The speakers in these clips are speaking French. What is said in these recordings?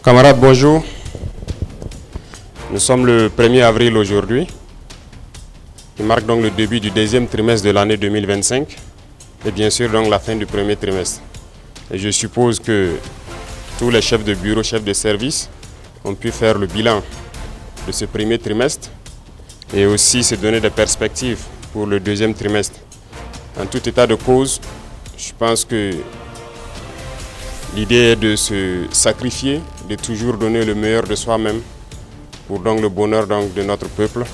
Camarades, bonjour. Nous sommes le 1er avril aujourd'hui, qui marque donc le début du deuxième trimestre de l'année 2025 et bien sûr donc la fin du premier trimestre. Et je suppose que tous les chefs de bureau, chefs de service ont pu faire le bilan de ce premier trimestre et aussi se donner des perspectives pour le deuxième trimestre. En tout état de cause, je pense que l'idée est de se sacrifier, de toujours donner le meilleur de soi-même pour donc le bonheur donc de notre peuple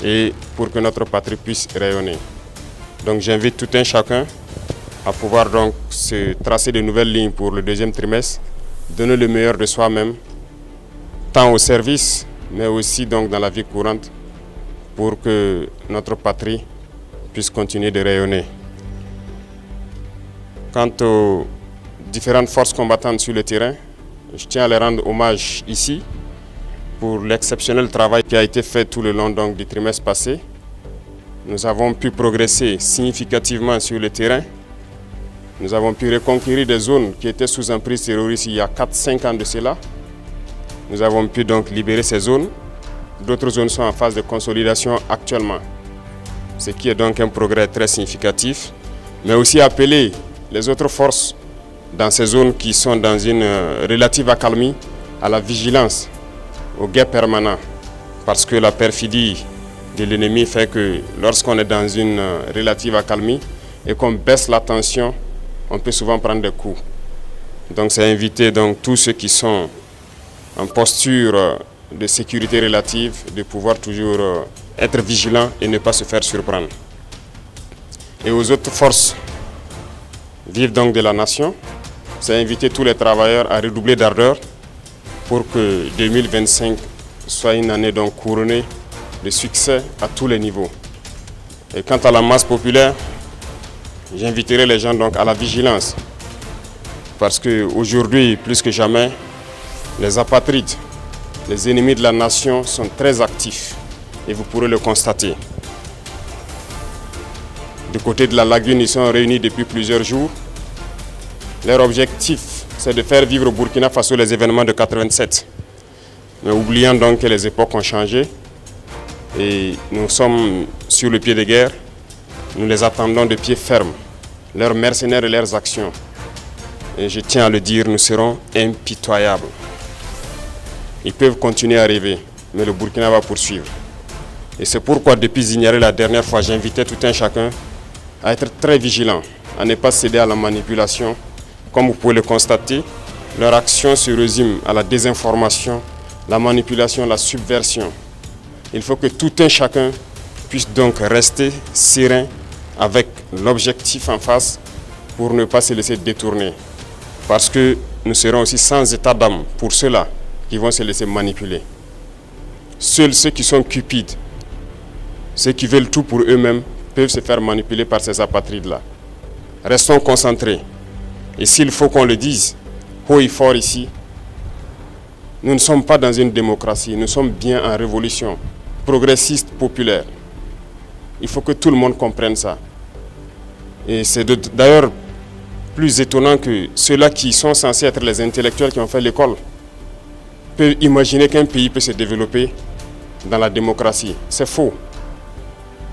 et pour que notre patrie puisse rayonner. Donc j'invite tout un chacun à pouvoir donc se tracer de nouvelles lignes pour le deuxième trimestre, donner le meilleur de soi-même, tant au service, mais aussi donc dans la vie courante, pour que notre patrie puisse continuer de rayonner. Quant aux différentes forces combattantes sur le terrain, je tiens à les rendre hommage ici pour l'exceptionnel travail qui a été fait tout le long donc, du trimestre passé. Nous avons pu progresser significativement sur le terrain. Nous avons pu reconquérir des zones qui étaient sous emprise terroriste il y a 4-5 ans de cela. Nous avons pu donc libérer ces zones. D'autres zones sont en phase de consolidation actuellement, ce qui est donc un progrès très significatif, mais aussi appeler les autres forces dans ces zones qui sont dans une relative accalmie à la vigilance, au guet permanent, parce que la perfidie de l'ennemi fait que lorsqu'on est dans une relative accalmie et qu'on baisse la tension, on peut souvent prendre des coups. Donc c'est inviter donc tous ceux qui sont en posture de sécurité relative de pouvoir toujours être vigilants et ne pas se faire surprendre. Et aux autres forces vives donc de la nation, c'est inviter tous les travailleurs à redoubler d'ardeur pour que 2025 soit une année donc couronnée de succès à tous les niveaux. Et quant à la masse populaire, j'inviterai les gens donc à la vigilance, parce qu'aujourd'hui, plus que jamais, les apatrides, les ennemis de la nation sont très actifs et vous pourrez le constater. Du côté de la lagune, ils sont réunis depuis plusieurs jours. Leur objectif, c'est de faire vivre au Burkina Faso les événements de 87. Mais oubliant donc que les époques ont changé et nous sommes sur le pied de guerre, nous les attendons de pied ferme, leurs mercenaires et leurs actions. Et je tiens à le dire, nous serons impitoyables. Ils peuvent continuer à rêver, mais le Burkina va poursuivre. Et c'est pourquoi, depuis Zignaré la dernière fois, j'invitais tout un chacun à être très vigilant, à ne pas céder à la manipulation. Comme vous pouvez le constater, leur action se résume à la désinformation, la manipulation, la subversion. Il faut que tout un chacun puisse donc rester serein avec l'objectif en face pour ne pas se laisser détourner. Parce que nous serons aussi sans état d'âme pour ceux-là qui vont se laisser manipuler. Seuls ceux qui sont cupides, ceux qui veulent tout pour eux-mêmes, peuvent se faire manipuler par ces apatrides-là. Restons concentrés. Et s'il faut qu'on le dise haut et fort ici, nous ne sommes pas dans une démocratie, nous sommes bien en révolution progressiste, populaire. Il faut que tout le monde comprenne ça. Et c'est d'ailleurs plus étonnant que ceux-là qui sont censés être les intellectuels qui ont fait l'école peuvent imaginer qu'un pays peut se développer dans la démocratie. C'est faux.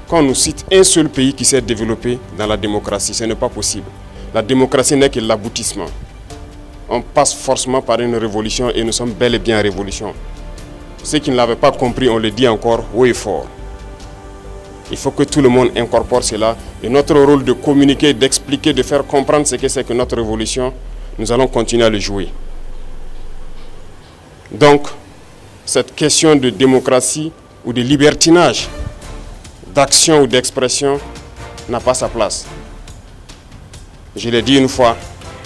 Quand on nous cite un seul pays qui s'est développé dans la démocratie, ce n'est pas possible. La démocratie n'est que l'aboutissement. On passe forcément par une révolution et nous sommes bel et bien en révolution. Ceux qui ne l'avaient pas compris, on le dit encore haut et fort. Il faut que tout le monde incorpore cela. Et notre rôle de communiquer, d'expliquer, de faire comprendre ce que c'est que notre révolution, nous allons continuer à le jouer. Donc, cette question de démocratie ou de libertinage, d'action ou d'expression n'a pas sa place. Je l'ai dit une fois,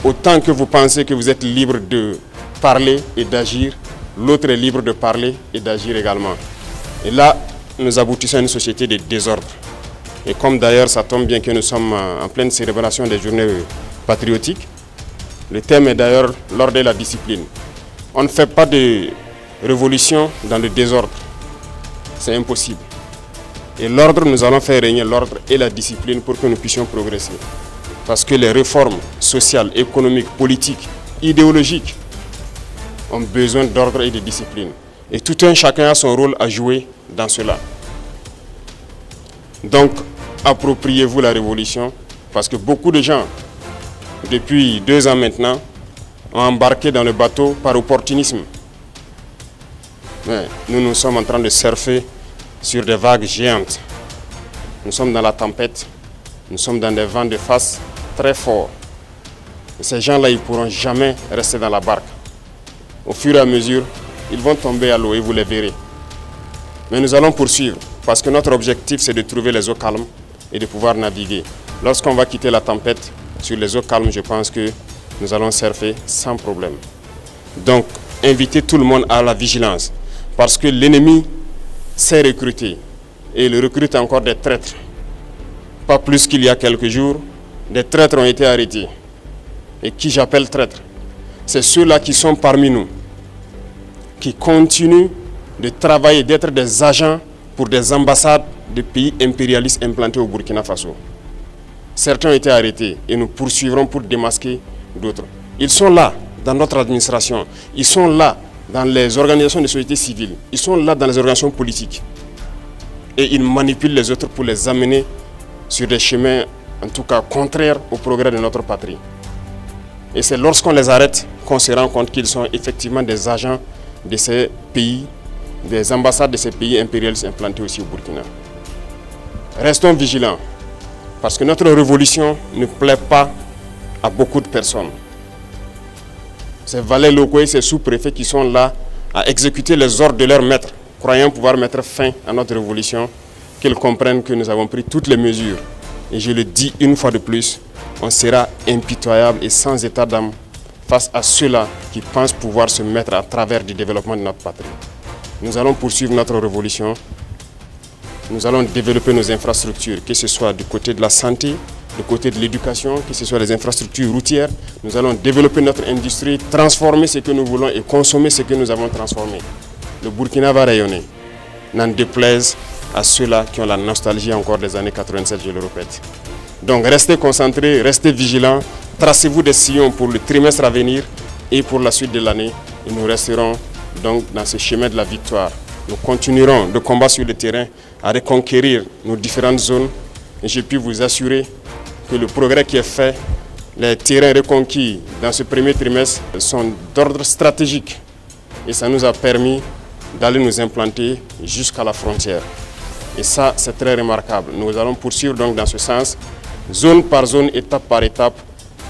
autant que vous pensez que vous êtes libre de parler et d'agir, l'autre est libre de parler et d'agir également. Et là, nous aboutissons à une société de désordre. Et comme d'ailleurs, ça tombe bien que nous sommes en pleine célébration des journées patriotiques, le thème est d'ailleurs l'ordre et la discipline. On ne fait pas de révolution dans le désordre. C'est impossible. Et l'ordre, nous allons faire régner l'ordre et la discipline pour que nous puissions progresser. Parce que les réformes sociales, économiques, politiques, idéologiques ont besoin d'ordre et de discipline. Et tout un chacun a son rôle à jouer dans cela. Donc, appropriez-vous la révolution, parce que beaucoup de gens, depuis 2 ans maintenant, ont embarqué dans le bateau par opportunisme. Mais nous sommes en train de surfer sur des vagues géantes. Nous sommes dans la tempête, nous sommes dans des vents de face très forts. Et ces gens-là, ils ne pourront jamais rester dans la barque. Au fur et à mesure, ils vont tomber à l'eau et vous les verrez. Mais nous allons poursuivre, parce que notre objectif, c'est de trouver les eaux calmes et de pouvoir naviguer. Lorsqu'on va quitter la tempête, sur les eaux calmes, je pense que nous allons surfer sans problème. Donc, invitez tout le monde à la vigilance, parce que l'ennemi s'est recruté, et il recrute encore des traîtres. Pas plus qu'il y a quelques jours, des traîtres ont été arrêtés. Et qui j'appelle traîtres? C'est ceux-là qui sont parmi nous, qui continuent de travailler, d'être des agents pour des ambassades de pays impérialistes implantés au Burkina Faso. Certains ont été arrêtés et nous poursuivrons pour démasquer d'autres. Ils sont là dans notre administration, ils sont là dans les organisations de société civile, ils sont là dans les organisations politiques. Et ils manipulent les autres pour les amener sur des chemins, en tout cas contraires au progrès de notre patrie. Et c'est lorsqu'on les arrête qu'on se rend compte qu'ils sont effectivement des agents de ces pays, des ambassades de ces pays impérialistes implantés aussi au Burkina. Restons vigilants, parce que notre révolution ne plaît pas à beaucoup de personnes. Ces valets locaux et ces sous-préfets qui sont là à exécuter les ordres de leurs maîtres, croyant pouvoir mettre fin à notre révolution, qu'ils comprennent que nous avons pris toutes les mesures. Et je le dis une fois de plus, on sera impitoyable et sans état d'âme face à ceux-là qui pensent pouvoir se mettre à travers du développement de notre patrie. Nous allons poursuivre notre révolution. Nous allons développer nos infrastructures, que ce soit du côté de la santé, du côté de l'éducation, que ce soit les infrastructures routières. Nous allons développer notre industrie, transformer ce que nous voulons et consommer ce que nous avons transformé. Le Burkina va rayonner, n'en déplaise à ceux-là qui ont la nostalgie encore des années 87, je le répète. Donc restez concentrés, restez vigilants, tracez-vous des sillons pour le trimestre à venir et pour la suite de l'année. Et nous resterons donc dans ce chemin de la victoire. Nous continuerons de combattre sur le terrain à reconquérir nos différentes zones. Et je puis vous assurer que le progrès qui est fait, les terrains reconquis dans ce premier trimestre sont d'ordre stratégique. Et ça nous a permis d'aller nous implanter jusqu'à la frontière. Et ça, c'est très remarquable. Nous allons poursuivre donc dans ce sens, zone par zone, étape par étape,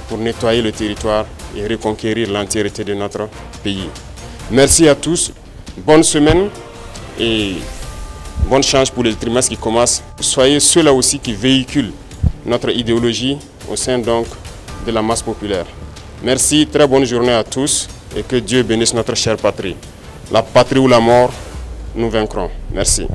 pour nettoyer le territoire et reconquérir l'entièreté de notre pays. Merci à tous, bonne semaine et bonne chance pour le trimestre qui commence. Soyez ceux-là aussi qui véhiculent notre idéologie au sein donc de la masse populaire. Merci, très bonne journée à tous et que Dieu bénisse notre chère patrie. La patrie ou la mort, nous vaincrons. Merci.